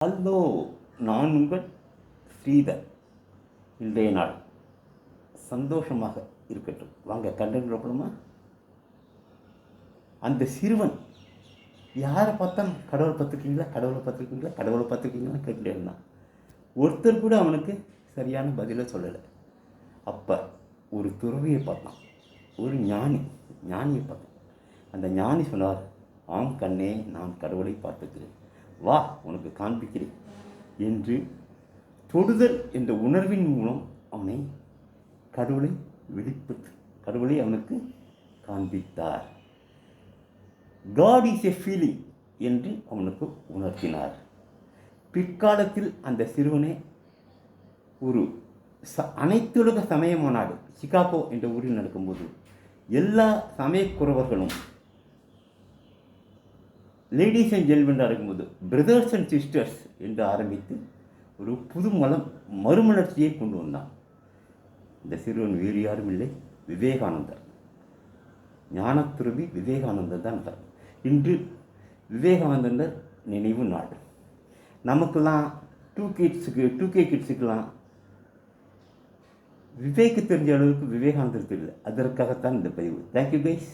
Hello, நான் உங்கள் ஸ்ரீதர். இன்றைய நாள் சந்தோஷமாக இருக்கட்டும். வாங்க கண்டென்ட் போகணுமா? அந்த சிறுவன் யாரை பார்த்தா கடவுளை பார்த்துருக்கீங்களா, கடவுளை பார்த்துருக்கீங்களா, கடவுளை பார்த்துருக்கீங்களா கேட்டுட்டே இருந்தான். ஒருத்தர் கூட அவனுக்கு சரியான பதிலை சொல்லலை. அப்போ ஒரு துறவியை பார்த்தான், ஒரு ஞானியை பார்த்தான். அந்த ஞானி சொன்னார், ஆம் கண்ணே, நான் கடவுளை பார்த்துக்கிறேன், வா உனக்கு காண்பிக்கிறேன் என்று தொடுதல் என்ற உணர்வின் மூலம் அவனை கடவுளை அவனுக்கு காண்பித்தார். காட் இஸ் எ ஃபீலிங் என்று அவனுக்கு உணர்த்தினார். பிற்காலத்தில் அந்த சிறுவனை ஒரு அனைத்துலக சமய மாநாடு சிகாகோ என்ற ஊரில் நடக்கும்போது எல்லா சமயக்குறவர்களும் லேடிஸ் அண்ட் ஜென்டில்மென் இருக்கும்போது பிரதர்ஸ் அண்ட் சிஸ்டர்ஸ் என்று ஆரம்பித்து ஒரு புது மறுமலர்ச்சியை கொண்டு வந்தான். இந்த சிறுவன் வேறு யாரும் இல்லை, விவேகானந்தர். ஞானத்துறவி விவேகானந்தர் தான் சார். இன்று விவேகானந்தர் நினைவு நாள். நமக்கெல்லாம் 2K கிட்ஸுக்கெல்லாம் விவேக்கு தெரிஞ்ச அளவுக்கு விவேகானந்தர் தெரியல. அதற்காகத்தான் இந்த பதிவு. Thank you guys.